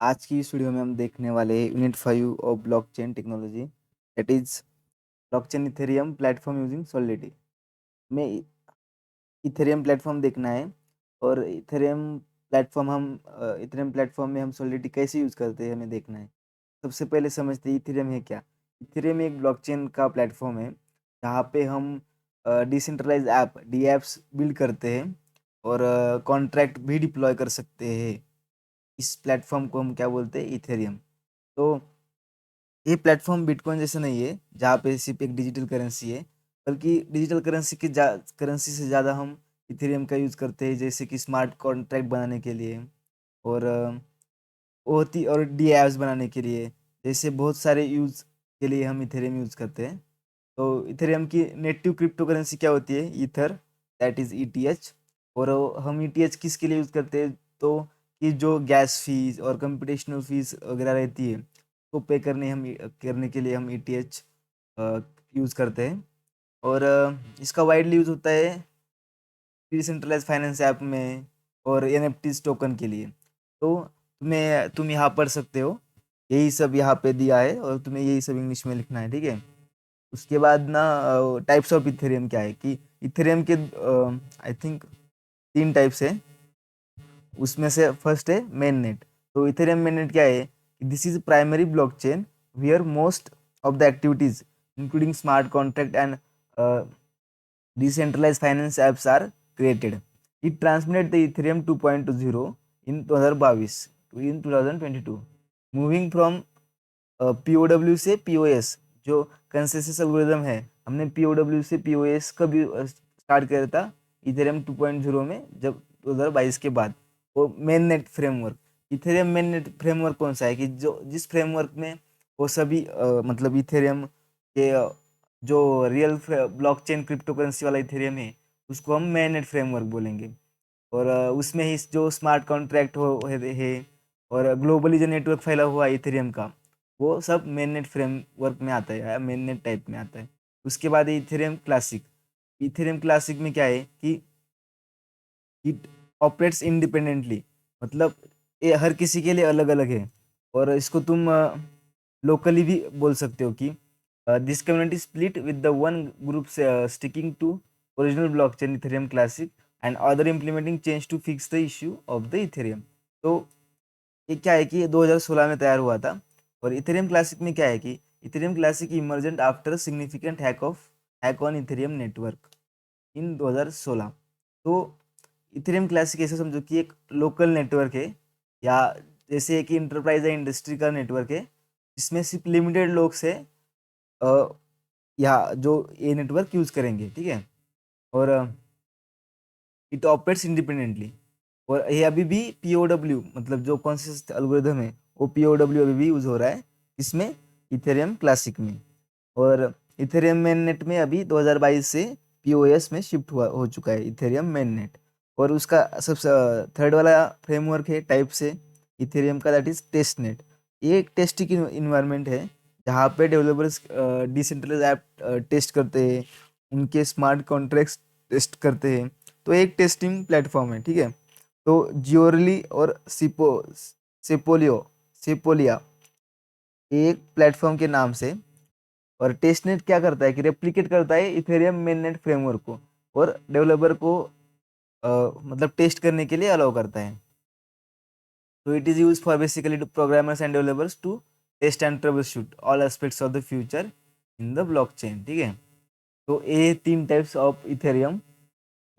आज की इस वीडियो में हम देखने वाले हैं unit 5 of blockchain technology, that is blockchain Ethereum platform using solidity. में इथेरियम प्लेटफॉर्म देखना है और इथेरियम प्लेटफॉर्म में हम सॉलिडिटी कैसे यूज करते हैं हमें देखना है। सबसे पहले समझते हैं इथेरियम है क्या। इथेरियम एक ब्लॉकचेन का प्लेटफॉर्म है जहाँ पे हम decentralize app D apps build करते हैं और कॉन्ट्रैक्ट भी डिप्लॉय कर सकते हैं। इस प्लेटफॉर्म को हम क्या बोलते हैं, इथेरियम। तो ये प्लेटफॉर्म बिटकॉइन जैसे नहीं है जहाँ पे सिर्फ एक डिजिटल करेंसी है, बल्कि डिजिटल करेंसी से ज़्यादा हम इथेरियम का यूज़ करते हैं, जैसे कि स्मार्ट कॉन्ट्रैक्ट बनाने के लिए और ओटी और डी एप्स बनाने के लिए। जैसे बहुत सारे यूज़ के लिए हम इथेरियम यूज़ करते हैं। तो इथेरियम की नेटिव क्रिप्टो करेंसी क्या होती है, ईथर, दैट इज़ ईटीएच। और हम ईटीएच किसके लिए यूज़ करते हैं, तो कि जो गैस फीस और कंप्यूटेशनल फीस वगैरह रहती है तो पे करने के लिए हम ईटीएच यूज़ करते हैं। और इसका वाइडली यूज़ होता है डिसेंट्रलाइज फाइनेंस ऐप में और एनएफटीज टोकन के लिए। तो तुम यहाँ पढ़ सकते हो, यही सब यहाँ पे दिया है और तुम्हें यही सब इंग्लिश में लिखना है, ठीक है। उसके बाद ना टाइप्स ऑफ इथेरियम क्या है कि इथेरियम के आई थिंक 3 टाइप्स है। उसमें से फर्स्ट है मेन नेट। तो इथेरियम मेन नेट क्या है, this is primary blockchain where most of the activities including smart contract and decentralized finance apps are created. It transmitted the Ethereum 2.0 in 2022 in 2022, moving from POW से POS। जो consensus algorithm है, हमने POW से POS कब start किया था, Ethereum 2.0 में, जब 2022 के बाद। वो main net framework, Ethereum main net framework कौन सा है कि जो जिस फ्रेमवर्क में वो सभी मतलब इथेरियम के जो रियल ब्लॉकचेन क्रिप्टो करेंसी वाला इथेरियम है उसको हम मेन नेट फ्रेमवर्क बोलेंगे। और उसमें ही जो स्मार्ट कॉन्ट्रैक्ट है और ग्लोबली जो नेटवर्क फैला हुआ है इथेरियम का, वो सब मेन नेट फ्रेमवर्क में आता है, मेन नेट टाइप में आता है। उसके बाद इथेरियम क्लासिक। इथेरियम क्लासिक में क्या है कि इट ऑपरेट्स इंडिपेंडेंटली, मतलब ये हर किसी के लिए अलग अलग है। और इसको तुम लोकली भी बोल सकते हो कि this community split with the one group sticking to original blockchain Ethereum classic and other implementing change to fix the issue of the Ethereum. तो ये क्या है कि ये 2016 में तैयार हुआ था। और इथेरियम क्लासिक में क्या है कि Ethereum classic emergent after significant hack on Ethereum network इन 2016। तो इथेरियम क्लासिक ऐसे समझो कि एक लोकल नेटवर्क है, या जैसे एक इंटरप्राइज या इंडस्ट्री का नेटवर्क है जिसमें सिर्फ लिमिटेड लोग से अ, या जो ये नेटवर्क यूज करेंगे, ठीक है। और इट ऑपरेट्स इंडिपेंडेंटली। और ये अभी भी पीओडब्ल्यू, मतलब जो कॉन्सेंसस एल्गोरिथम है, वो पीओडब्ल्यू अभी भी यूज हो रहा है, इसमें इथेरियम क्लासिक में। और इथेरियम मेननेट में अभी 2022 से पीओएस में शिफ्ट हुआ हो चुका है इथेरियम मेननेट। और उसका सबसे थर्ड वाला फ्रेमवर्क है टाइप से इथेरियम का, दैट इज टेस्ट नेट। ये एक टेस्टिंग इन्वायरमेंट है जहाँ पे डेवलपर्स डिसेंट्रलाइज ऐप टेस्ट करते हैं, उनके स्मार्ट कॉन्ट्रैक्ट्स टेस्ट करते हैं। तो एक टेस्टिंग प्लेटफॉर्म है, ठीक है। तो जियोरली और सेपोलियो सेपोलिया एक प्लेटफॉर्म के नाम से। और टेस्टनेट क्या करता है कि रेप्लिकेट करता है इथेरियम मेननेट फ्रेमवर्क को और डेवलपर को मतलब टेस्ट करने के लिए अलाउ करता है। तो it is use for basically to programmers and developers to test and troubleshoot all aspects of the future in the blockchain, ठीक है। तो ये 3 types of Ethereum,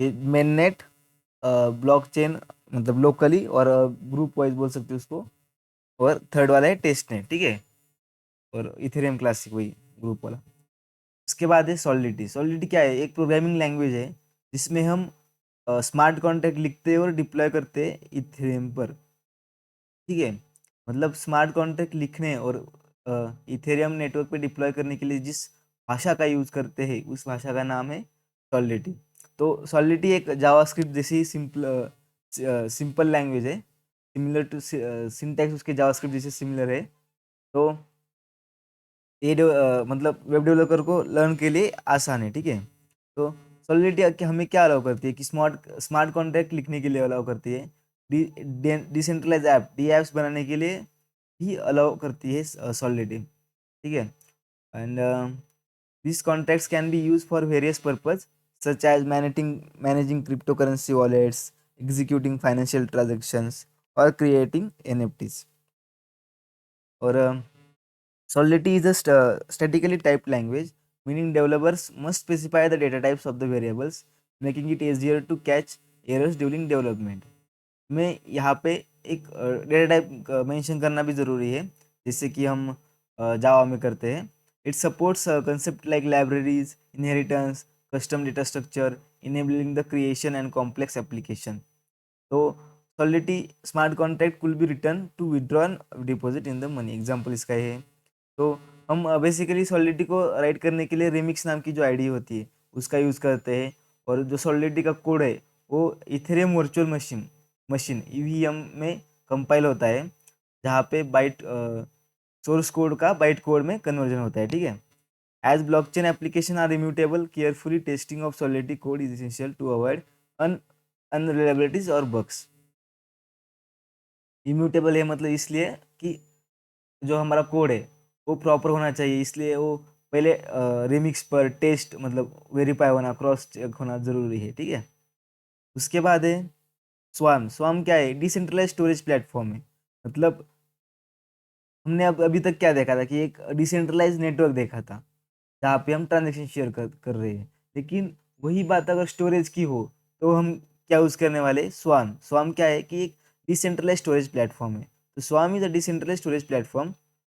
mainnet, blockchain मतलब लोकली और ग्रुप वाइज बोल सकते हो उसको, और थर्ड वाला है टेस्टनेट, ठीक है। और इथेरियम क्लासिक वही ग्रुप वाला। इसके बाद है सॉलिडिटी। सॉलिडिटी क्या है, एक प्रोग्रामिंग लैंग्वेज है जिसमें हम स्मार्ट कॉन्ट्रैक्ट लिखते हैं और डिप्लॉय करते हैं इथेरियम पर, ठीक है। मतलब स्मार्ट कॉन्ट्रैक्ट लिखने और इथेरियम नेटवर्क पे डिप्लॉय करने के लिए जिस भाषा का यूज करते हैं उस भाषा का नाम है सॉलिडिटी। तो सॉलिडिटी एक जावास्क्रिप्ट जैसी सिंपल लैंग्वेज है, सिमिलर टू सिंटैक्स उसके जावास्क्रिप्ट जैसे सिमिलर है। तो ये मतलब वेब डेवलपर को लर्न के लिए आसान है, ठीक है। तो सॉलिडिटी हमें क्या अलाउ करती है कि स्मार्ट स्मार्ट कॉन्ट्रैक्ट लिखने के लिए अलाउ करती है, डिसेंट्रलाइज ऐप डी एप्स बनाने के लिए ही अलाउ करती है सॉलिडिटी, ठीक है। And this contracts can be use for various purpose such as managing crypto currency wallets, executing financial transactions और क्रिएटिंग एनएफटीज। और Solidity is a statically typed language, meaning developers must specify the data types of the variables, making it easier to catch errors during development. में यहाँ पे एक data type mention करना भी ज़रूरी है, जैसे कि हम जावा में करते हैं। It supports concept like libraries, inheritance, custom data structure, enabling the creation and complex application. तो solidity smart contract could be return to withdraw and deposit in the money, example इसका ये है। तो हम बेसिकली सॉलिडिटी को right करने के लिए रिमिक्स नाम की जो आईडी होती है उसका यूज़ करते हैं। और जो सॉलिडिटी का कोड है वो इथेरियम वर्चुअल मशीन ईवीएम में कंपाइल होता है, जहाँ पे बाइट सोर्स कोड का बाइट कोड में कन्वर्जन होता है, ठीक है। As blockchain application are immutable, carefully testing of solidity code is essential to avoid unreliabilities और बग्स। इम्यूटेबल है मतलब इसलिए कि जो हमारा कोड है वो प्रॉपर होना चाहिए, इसलिए वो पहले रिमिक्स पर टेस्ट मतलब वेरीफाई होना, क्रॉस चेक होना ज़रूरी है, ठीक है। उसके बाद है स्वार्म। स्वार्म क्या है? डिसेंट्रलाइज स्टोरेज प्लेटफॉर्म है। मतलब हमने अब अभी तक क्या देखा था कि एक डिसेंट्रलाइज नेटवर्क देखा था जहाँ पे हम ट्रांजेक्शन शेयर कर रहे हैं, लेकिन वही बात अगर स्टोरेज की हो तो हम क्या यूज़ करने वाले? स्वार्म। स्वार्म क्या है कि एक डिसेंट्रलाइज स्टोरेज प्लेटफॉर्म है। तो Swarm is a decentralize storage platform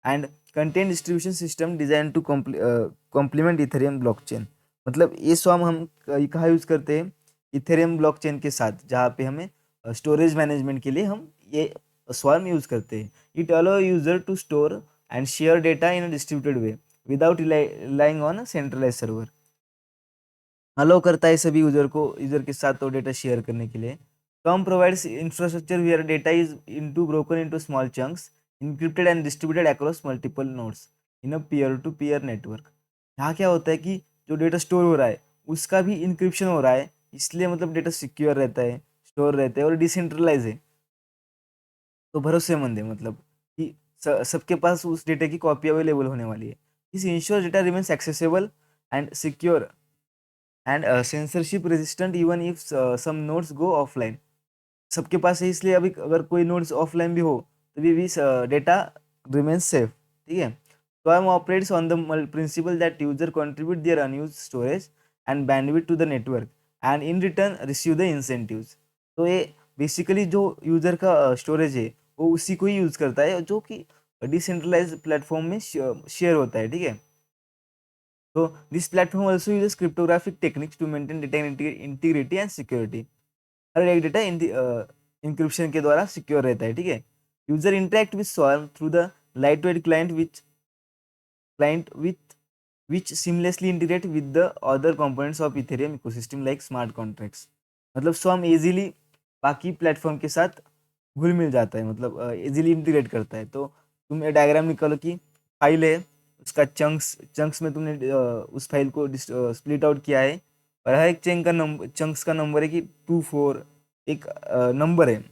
and content distribution system design to complement Ethereum blockchain. मतलब ये स्वार्म हम कहाँ यूज़ करते हैं? इथेरियम ब्लॉकचेन के साथ, जहाँ पे हमें स्टोरेज मैनेजमेंट के लिए हम ये स्वार्म यूज़ करते हैं। It allow user to store and share data in a distributed way without relying on a centralize server. Allow करता है सभी यूजर के साथ तो डेटा शेयर करने के लिए। Term provides infrastructure where data is into broken into small chunks, encrypted and distributed across multiple nodes in a peer to peer network. यहाँ क्या होता है कि जो डेटा स्टोर हो रहा है उसका भी इंक्रिप्शन हो रहा है, इसलिए मतलब डेटा सिक्योर रहता है, स्टोर रहता है और डिसेंट्रलाइज है, तो भरोसेमंद है। मतलब कि सबके पास उस डेटा की कॉपी अवेलेबल होने वाली है। This ensure data remains accessible and secure and censorship resistant even if some nodes go offline. सबके पास है, इसलिए अभी अगर कोई नोड्स ऑफलाइन भी हो तो भी डेटा रिमेन्स सेफ, ठीक है। Swarm operates on the principle that user contribute their unused storage and bandwidth to the network and in return receive the incentives। तो ये बेसिकली जो यूजर का स्टोरेज है वो उसी को ही यूज करता है जो कि डिसेंट्रलाइज प्लेटफॉर्म में शेयर होता है, ठीक है। तो this platform also uses cryptographic techniques to maintain data integrity and security. हर एक डेटा इंक्रिप्शन के द्वारा सिक्योर रहता है, ठीक है। User interact with swarm through the light weight client with which seamlessly integrate with the other components of Ethereum ecosystem like smart contracts। मतलब swarm easily बाकी प्लेटफॉर्म के साथ घुल मिल जाता है, मतलब इजीली इंटीग्रेट करता है। तो तुम एक डायग्राम निकालो कि फाइल है, उसका चंक्स में तुमने उस फाइल को स्प्लिट आउट किया है, और हर एक चंक्स का नंबर है कि 2 4, एक नंबर है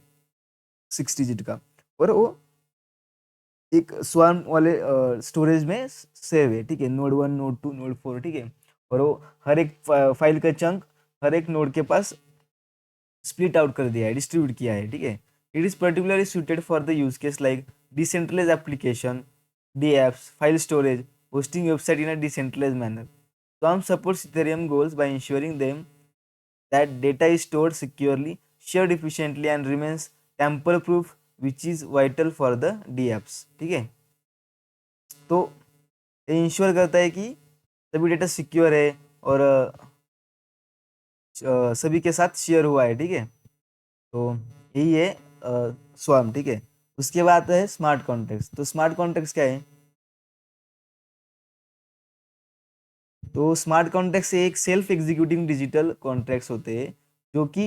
6 डिजिट का, और वो एक स्वार्म वाले स्टोरेज में सेव है, ठीक है। नोड 1, नोड 2, नोड 4, ठीक है। और वो हर एक फाइल का चंक हर एक नोड के पास स्प्लिट आउट कर दिया है, डिस्ट्रीब्यूट किया है, ठीक है। It is particularly suited for the use case like decentralize application, D apps, file storage, hosting website in a decentralize manner. Swarm supports Ethereum goals by ensuring them that data is stored securely, shared efficiently and remains tamper proof, which is vital for the DApps, ठीक है। तो ये ensure करता है कि सभी data secure है और सभी के साथ शेयर हुआ है, ठीक है। तो यही है स्वार्म, ठीक है। उसके बाद है स्मार्ट कॉन्ट्रैक्ट्स। तो स्मार्ट कॉन्ट्रैक्ट्स क्या है? तो स्मार्ट कॉन्ट्रैक्ट्स एक सेल्फ एग्जीक्यूटिंग डिजिटल कॉन्ट्रैक्ट्स होते हैं जो कि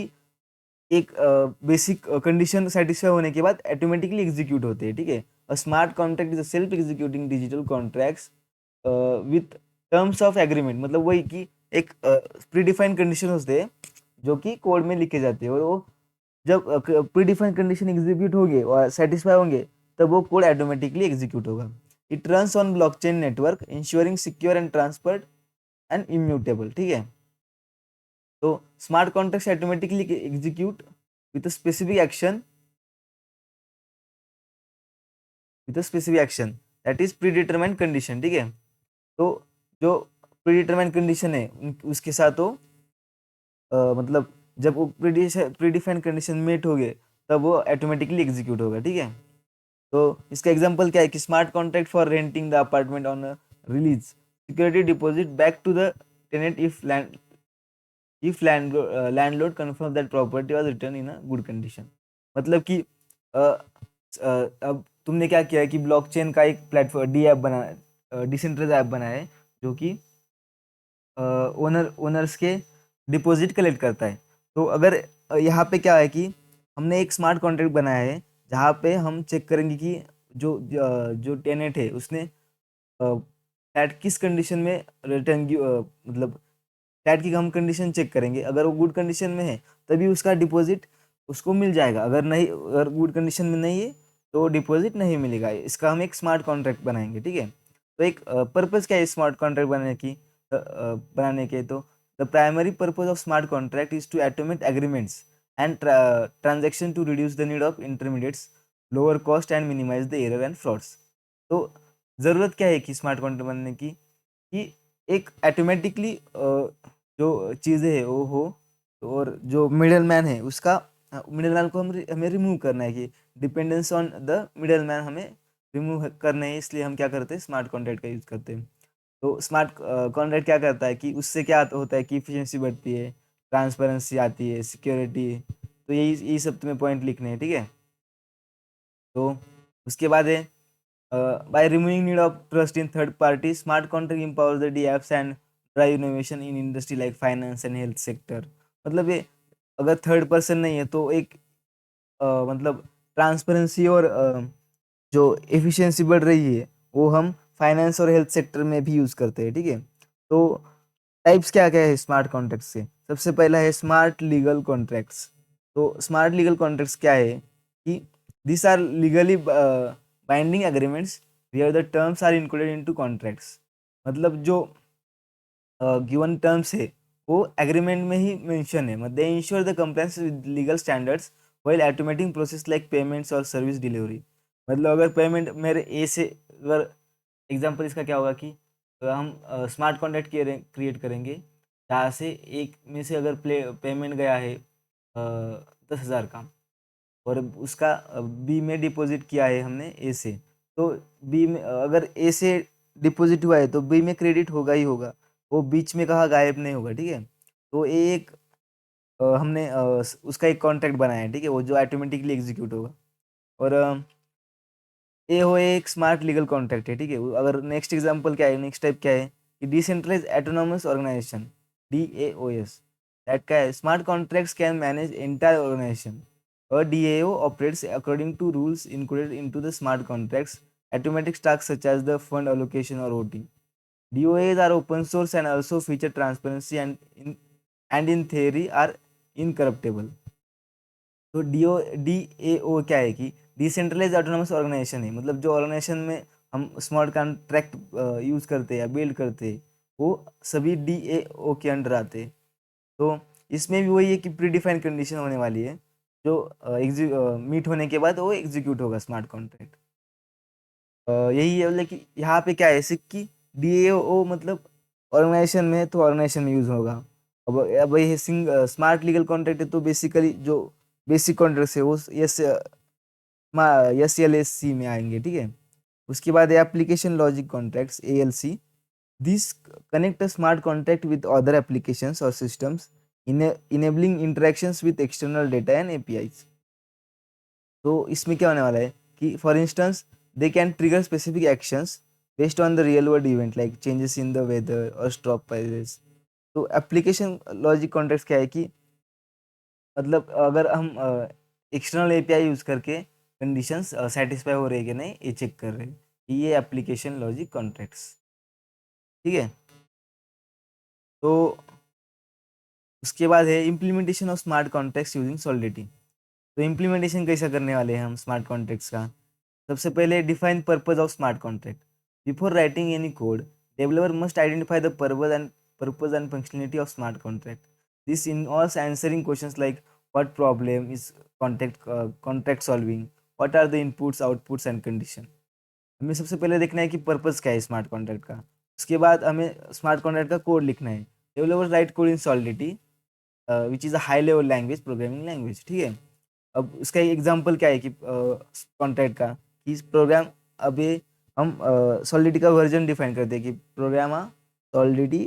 एक बेसिक कंडीशन सेटिस्फाई होने के बाद ऑटोमेटिकली एग्जीक्यूट होते हैं, ठीक है। अ smart contract is a self executing digital contracts with terms of agreement. मतलब वही कि एक प्रीडिफाइंड कंडीशन होते हैं जो कि कोड में लिखे जाते हैं, और वो जब प्रीडिफाइंड कंडीशन एग्जीक्यूट होंगे और सेटिस्फाई होंगे तब वो कोड ऑटोमेटिकली एग्जीक्यूट होगा। It runs on blockchain network ensuring secure and transferred and immutable. ठीक है, तो smart contracts automatically execute with specific action, that is pre determined condition. ठीक है, तो जो प्री डिटरमाइंड कंडीशन है उसके साथ वो मतलब जब वो प्री डिफाइंड कंडीशन मीट हो गए तब वो ऑटोमेटिकली एग्जीक्यूट होगा। ठीक है, तो इसका एग्जांपल क्या है कि smart contract for renting the apartment on release security deposit back to the tenant if landlord confirm that property was return in a good condition. मतलब कि अब तुमने क्या किया है कि ब्लॉकचेन का एक प्लेटफॉर्म डी ऐप बना, डिसेंट्रलाइज ऐप बनाया है जो कि ओनर्स के डिपॉजिट कलेक्ट करता है। तो अगर यहाँ पे क्या है कि हमने एक स्मार्ट कॉन्ट्रैक्ट बनाया है जहाँ पे हम चेक करेंगे कि जो टेनेंट है उसने फ्लैट किस कंडीशन में रिटर्न मतलब फ्लैट की हम कंडीशन चेक करेंगे। अगर वो गुड कंडीशन में है तभी उसका डिपॉजिट उसको मिल जाएगा, अगर गुड कंडीशन में नहीं है तो डिपॉजिट नहीं मिलेगा। इसका हम एक स्मार्ट कॉन्ट्रैक्ट बनाएंगे। ठीक है, तो एक पर्पज़ क्या है स्मार्ट कॉन्ट्रैक्ट बनाने के, तो the primary purpose of smart contract is to automate agreements and transaction to reduce the need of intermediates, lower cost and minimize the error and frauds. तो ज़रूरत क्या है कि स्मार्ट कॉन्ट्रैक्ट बनने की कि एक ऑटोमेटिकली जो चीज़ें है वो हो, और जो मिडल मैन है उसका मिडल मैन को हमें रिमूव करना है कि dependence on the middle man हमें रिमूव करना है। इसलिए हम क्या करते हैं स्मार्ट कॉन्ट्रैक्ट का यूज़ करते हैं। तो स्मार्ट कॉन्ट्रैक्ट क्या करता है कि उससे क्या होता है कि इफिशियंसी बढ़ती है, ट्रांसपेरेंसी आती है, सिक्योरिटी। तो यही सब तुम्हें पॉइंट लिखने हैं। ठीक है, तो उसके बाद है by removing need of trust in third party smart contract empowers the dApps and drive innovation in industry like finance and health sector. मतलब ये अगर थर्ड पर्सन नहीं है तो एक मतलब ट्रांसपेरेंसी और जो एफिशिएंसी बढ़ रही है वो हम फाइनेंस और हेल्थ सेक्टर में भी यूज़ करते हैं। ठीक है, तो टाइप्स क्या क्या है स्मार्ट कॉन्ट्रैक्ट्स से। सबसे पहला है स्मार्ट लीगल कॉन्ट्रैक्ट्स। तो स्मार्ट लीगल कॉन्ट्रैक्ट्स क्या है कि this are legally binding agreements where the terms are included into contracts. मतलब जो गिवन टर्म्स है वो एग्रीमेंट में ही मेंशन है। मतलब दे ensure the compliance with legal standards while automating process like payments और सर्विस डिलीवरी। मतलब अगर पेमेंट मेरे ए से, अगर एग्जांपल इसका क्या होगा कि हम स्मार्ट कॉन्ट्रैक्ट क्रिएट करेंगे जहाँ से एक में से अगर पेमेंट गया है 10,000 का, और उसका बी में डिपॉजिट किया है हमने ए से, तो बी में अगर ए से डिपॉजिट हुआ है तो बी में क्रेडिट होगा ही होगा, वो बीच में कहाँ गायब नहीं होगा। ठीक है, तो ये एक हमने उसका एक कॉन्ट्रैक्ट बनाया है। ठीक है, वो जो ऑटोमेटिकली एग्जीक्यूट होगा। और ये हो एक स्मार्ट लीगल कॉन्ट्रैक्ट है। ठीक है, अगर नेक्स्ट एग्जांपल क्या है, नेक्स्ट टाइप क्या है कि decentralize autonomous organization, DAOS। That क्या है smart contracts can manage entire organization. A DAO operates according to rules included into the smart contracts, automatic tasks such as the fund allocation or voting. DOAs are open source and also feature transparency and in theory are incorruptible. तो DAO क्या है कि decentralize autonomous organisation है। मतलब जो organisation में हम smart contract use करते हैं, बिल्ड करते हैं, वो सभी DAO के अंडर आते हैं। तो इसमें भी वही है कि प्री डिफाइंड कंडीशन होने वाली है जो मीट होने के बाद वो एग्जीक्यूट होगा स्मार्ट कॉन्ट्रैक्ट। यही है, मतलब कि यहाँ पे क्या है कि DAO मतलब ऑर्गेनाइजेशन में, तो ऑर्गेनाइजेशन में यूज़ होगा। अब ये स्मार्ट लीगल कॉन्ट्रैक्ट है तो बेसिकली जो बेसिक कॉन्ट्रैक्ट है वो SLSC में आएंगे। ठीक है, उसके बाद application logic contracts ALC। This connect a smart contract with other applications और systems enabling interactions with external data and APIs। तो इसमें क्या होने वाला है कि for instance they can trigger specific actions based on the real world event like changes in the weather और stock prices. तो एप्लीकेशन लॉजिक कॉन्ट्रैक्ट्स क्या है कि मतलब अगर हम एक्सटर्नल API यूज़ करके कंडीशंस सेटिस्फाई हो रही है कि नहीं ये चेक कर रहे हैं, ये एप्लीकेशन लॉजिक कॉन्ट्रैक्ट्स। ठीक है, तो उसके बाद है implementation of smart contracts using solidity. तो इम्प्लीमेंटेशन कैसा करने वाले हैं हम स्मार्ट कॉन्ट्रैक्ट्स का सबसे पहले define purpose of smart contract. Before writing any code, developer must identify the purpose and functionality of smart contract. This involves answering questions like what problem is contract solving, what are the inputs outputs and condition. हमें सबसे पहले देखना है कि purpose क्या है smart contract का। उसके बाद हमें स्मार्ट कॉन्ट्रैक्ट का कोड लिखना है। Developers right code in solidity which is a high level language, programming language, ठीक है। अब उसका एग्जांपल क्या है कि कॉन्ट्रैक्ट का, कि इस प्रोग्राम, अभी हम सॉलिडिटी का वर्जन डिफाइन करते हैं कि प्रोग्राम सॉलिडिटी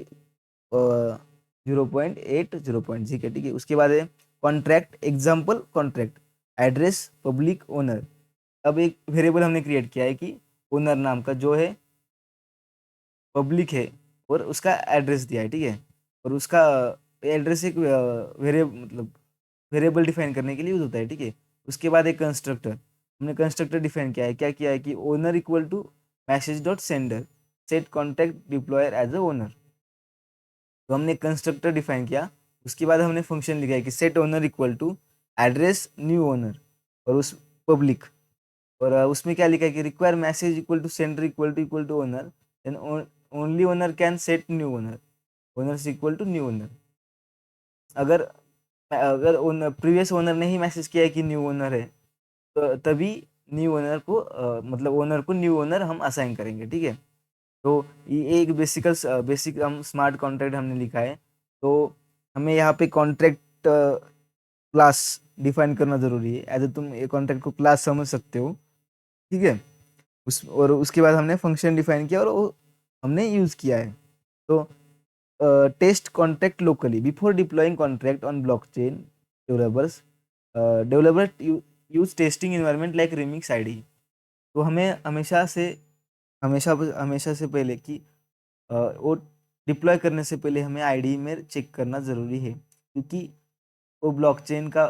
0.8 0.0 के, ठीक है। उसके बाद है contract, example contract, address public owner. अब एक वेरिएबल हमने क्रिएट किया है कि ओनर नाम का जो है पब्लिक है, और उसका एड्रेस दिया है, ठीक है। और उसका एड्रेस एक मतलब वेरिएबल डिफाइन करने के लिए यूज होता है, ठीक है। उसके बाद एक कंस्ट्रक्टर, हमने कंस्ट्रक्टर डिफाइन किया है, क्या किया है कि owner equal to message dot sender, set contact deployer as a owner. तो हमने कंस्ट्रक्टर डिफाइन किया। उसके बाद हमने फंक्शन लिखा है कि set owner equal to address new owner, और उस पब्लिक, और उसमें क्या लिखा है कि require message equal to sender equal to owner, then only owner can set new owner, owners equal to new owner. अगर अगर प्रीवियस ओनर ने ही मैसेज किया है कि न्यू ओनर है, तो तभी न्यू ओनर को मतलब ओनर को न्यू ओनर हम असाइन करेंगे, ठीक है। तो ये एक बेसिक हम स्मार्ट कॉन्ट्रैक्ट हमने लिखा है। तो हमें यहाँ पे कॉन्ट्रैक्ट क्लास डिफाइन करना जरूरी है, एज तुम ये कॉन्ट्रैक्ट को क्लास समझ सकते हो, ठीक है। और उसके बाद हमने फंक्शन डिफाइन किया, और वो हमने यूज किया है। तो test contract locally before deploying contract on blockchain, developers developer use testing environment like Remix ID. तो हमें हमेशा से पहले कि वो डिप्लॉय करने से पहले हमें आईडी में चेक करना ज़रूरी है, क्योंकि वो ब्लॉकचेन का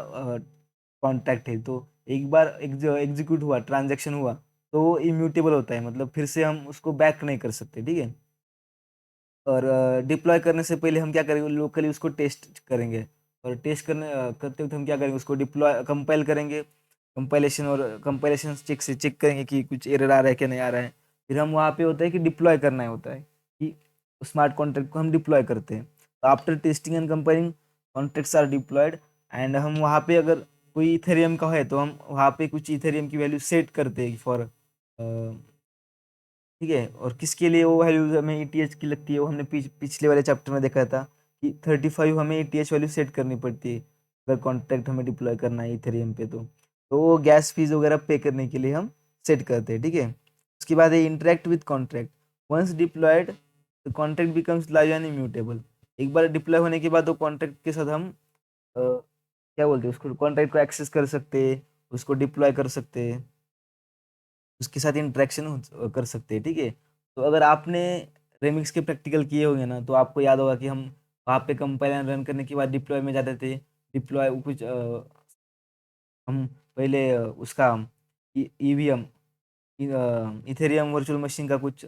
कॉन्ट्रैक्ट है। तो एक बार एग्जीक्यूट हुआ, ट्रांजैक्शन हुआ, तो वो इम्यूटेबल होता है, मतलब फिर से हम उसको बैक नहीं कर सकते, ठीक है। और डिप्लॉय करने से पहले हम क्या करेंगे, लोकली उसको टेस्ट करेंगे। और टेस्ट करते वक्त हम क्या करेंगे, उसको डिप्लॉय कंपाइल करेंगे, कंपाइलेशन, और कंपाइलेशन चेक करेंगे कि कुछ एरर आ रहा है कि नहीं आ रहा है। फिर हम वहाँ पे होता है कि डिप्लॉय करना है, होता है कि स्मार्ट कॉन्ट्रैक्ट को हम डिप्लॉय करते हैं। तो after testing and compiling, contracts are deployed. And हम वहाँ पे अगर कोई इथेरियम का है, तो हम वहाँ पे कुछ इथेरियम की वैल्यू सेट करते हैं फॉर, ठीक है। और किसके लिए वो वैल्यूज हमें ईटीएच की लगती है, वो हमने पिछले वाले चैप्टर में देखा था कि 35 हमें ईटीएच वैल्यू सेट करनी पड़ती है अगर कॉन्ट्रैक्ट हमें डिप्लॉय करना है इथेरियम पे। तो वो गैस फीस वगैरह पे करने के लिए हम सेट करते हैं, ठीक है। उसके बाद है interact with contract. Once deployed the contract becomes live and immutable. एक बार डिप्लॉय होने के बाद वो कॉन्ट्रैक्ट के साथ हम क्या बोलते हैं, उसको कॉन्ट्रैक्ट को एक्सेस कर सकते हैं, उसको डिप्लॉय कर सकते हैं, उसके साथ इंटरेक्शन कर सकते हैं, ठीक है। तो अगर आपने रेमिक्स के प्रैक्टिकल किए होंगे ना, तो आपको याद होगा कि हम वहाँ पे कंपाइल रन करने के बाद डिप्लॉय में जाते थे। डिप्लॉय कुछ हम पहले उसका ईवीएम, इथेरियम वर्चुअल मशीन का कुछ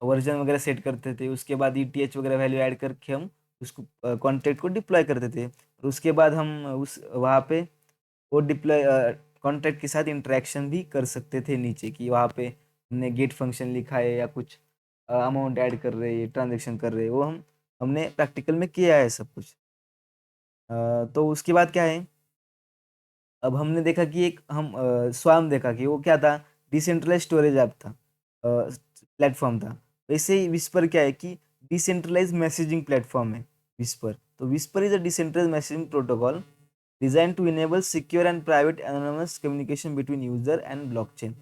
वर्जन वगैरह सेट करते थे। उसके बाद ईटीएच वगैरह वैल्यू ऐड करके हम उसको कॉन्ट्रैक्ट को डिप्लॉय करते थे। और उसके बाद हम उस वहाँ पे वो डिप्लॉय कॉन्ट्रैक्ट के साथ इंटरेक्शन भी कर सकते थे नीचे, कि वहाँ पे हमने गेट फंक्शन लिखा है, या कुछ अमाउंट ऐड कर रहे हैं, ट्रांजेक्शन कर रहे हैं, वो हमने प्रैक्टिकल में किया है सब कुछ। तो उसके बाद क्या है, अब हमने देखा कि एक हम स्वाम देखा कि वो क्या था, डिसेंट्रलाइज स्टोरेज ऐप था, प्लेटफॉर्म था। वैसे ही विस्पर क्या है कि डिसेंट्रलाइज मैसेजिंग प्लेटफॉर्म है विस्पर। तो Whisper is a decentralize messaging protocol design to enable secure and private anonymous communication between user and blockchain.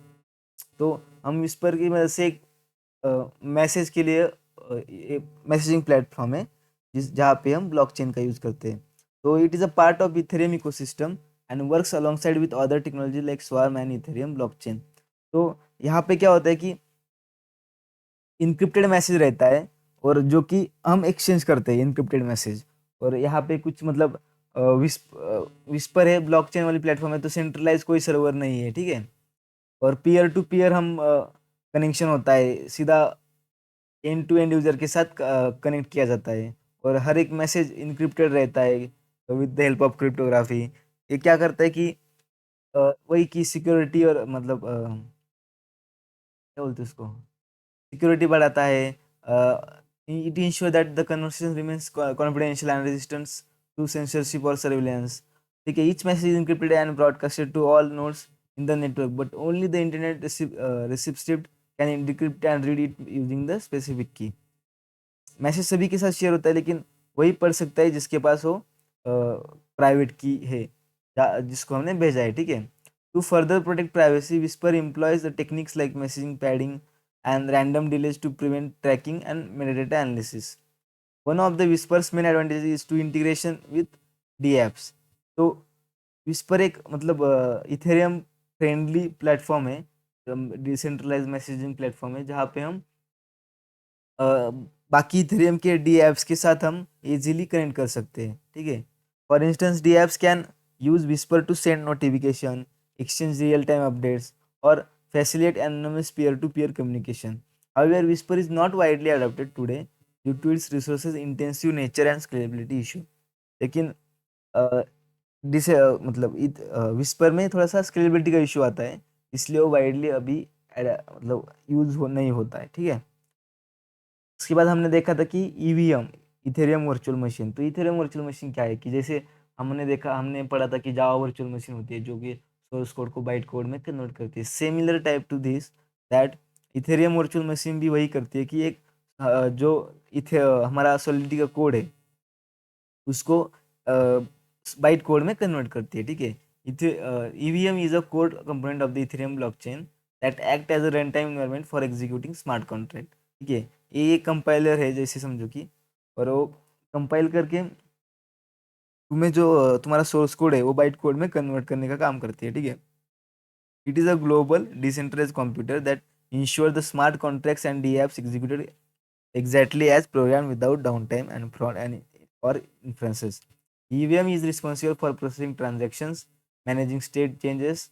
तो हम विस्पर की मदद से एक मैसेज के लिए मैसेजिंग प्लेटफॉर्म है जिस जहाँ पे हम ब्लॉकचेन का यूज करते हैं। तो it is a part of Ethereum ecosystem and works alongside with other technology like swarm and Ethereum blockchain. तो यहाँ पे क्या होता है कि इनक्रिप्टेड मैसेज रहता है, और जो कि हम एक्सचेंज करते हैं इनक्रिप्टेड मैसेज। और यहाँ पे कुछ मतलब विस्पर है, ब्लॉकचेन वाली प्लेटफॉर्म है, तो सेंट्रलाइज कोई सर्वर नहीं है, ठीक है। और पीयर टू पीयर हम कनेक्शन होता है, सीधा एंड टू एंड यूजर के साथ कनेक्ट किया जाता है। और हर एक मैसेज इनक्रिप्टेड रहता है with the help of cryptography. ये क्या करता है कि वही की सिक्योरिटी और मतलब क्या बोलते हैं उसको, सिक्योरिटी बढ़ाता है। It ensure that the conversation remains confidential and resistance to censorship और सर्विलेंस। ठीक है, each message encrypted and broadcasted to all nodes in the network, but only the internet recipient can decrypt and read it using the specific key. Message सभी के साथ share होता है, लेकिन वही पढ़ सकता है जिसके पास वो प्राइवेट की है, जिसको हमने भेजा है। ठीक है, to further protect privacy, Whisper employs the techniques like messaging padding and random delays to prevent tracking and metadata analysis. One of the Whisper's main advantage is to integration with D apps. तो Whisper एक मतलब Ethereum friendly platform है, decentralize messaging platform है, जहाँ पे हम बाकी Ethereum के डी एप्स के साथ हम इजीली कनेक्ट कर सकते हैं। ठीक है, for instance D apps can use Whisper to send notification, exchange real time updates और facilitate anonymous peer-to-peer communication. However, Whisper is not widely adopted today due to its resources intensive nature and scalability issue. लेकिन मतलब whisper में थोड़ा सा scalability का issue आता है, इसलिए वो वाइडली अभी मतलब यूज नहीं होता है। ठीक है, उसके बाद हमने देखा था कि ईवीएम, इथेरियम वर्चुअल मशीन। तो इथेरियम वर्चुअल मशीन क्या है कि जैसे हमने पढ़ा था कि जावा वर्चुअल मशीन होती है जो कि सोर्स कोड को बाइट कोड में कन्वर्ट करती है। Similar type two this that Ethereum virtual machine भी वही करती है कि एक जो हमारा सॉलिडिटी का कोड है उसको बाइट कोड में कन्वर्ट करती है। ठीक है, EVM is a code component of the Ethereum blockchain that act as a run time environment for executing smart contract. ठीक है, ये एक कंपाइलर है जैसे समझो कि, और वो कंपाइल करके तुम्हें जो तुम्हारा सोर्स कोड है वो बाइट कोड में कन्वर्ट करने का काम करती है। ठीक है, it is a global decentralized computer that ensure the smart contracts and D apps executed exactly as programmed without downtime and fraud and or inferences. EVM is responsible for processing transactions, managing state changes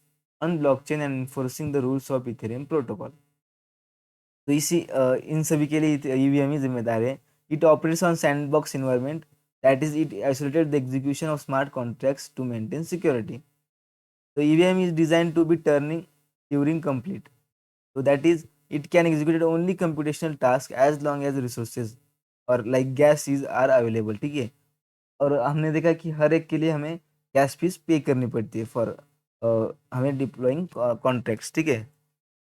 on blockchain and enforcing the rules of Ethereum protocol. तो इन सभी के लिए EVM ही जिम्मेदार है। It operates on sandbox environment, that is it isolated the execution of smart contracts to maintain security. तो EVM is design to be turning Turing complete, so that is it can execute only computational task as long as resources और like gas fees are available। ठीक है, और हमने देखा कि हर एक के लिए हमें गैस फीस पे करनी पड़ती है फॉर हमें डिप्लॉइंग कॉन्ट्रैक्ट्स। ठीक है,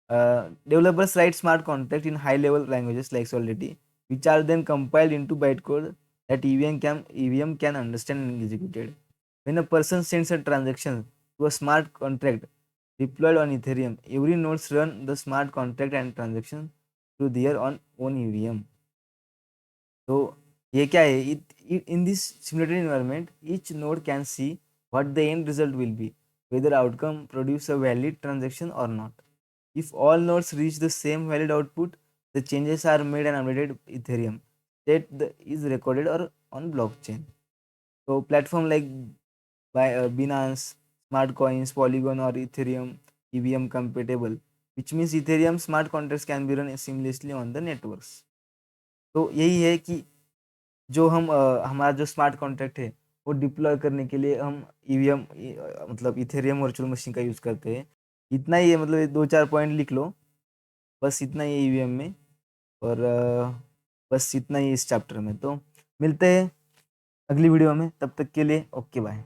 developers write smart contract in high level languages like Solidity, which are then compiled into bytecode that EVM can understand and execute. When a person sends a transaction to a smart contract deployed on Ethereum, every nodes run the smart contract and transaction through their own EVM. तो ये क्या है, in this simulated environment each node can see what the end result will be, whether outcome produce a valid transaction or not. If all nodes reach the same valid output, the changes are made and updated Ethereum state is recorded or on blockchain. So platform like Binance, Smart Coins, Polygon or Ethereum EVM compatible, which means Ethereum smart contracts can be run seamlessly on the networks. तो यही है कि जो हम हमारा जो smart contract है वो डिप्लॉय करने के लिए हम ईवीएम मतलब इथेरियम वर्चुअल मशीन का यूज़ करते हैं। इतना ही है, मतलब ये 2-4 पॉइंट लिख लो, बस इतना ही है ईवीएम में। और बस इतना ही इस चैप्टर में। तो मिलते हैं अगली वीडियो में, तब तक के लिए ओके बाय।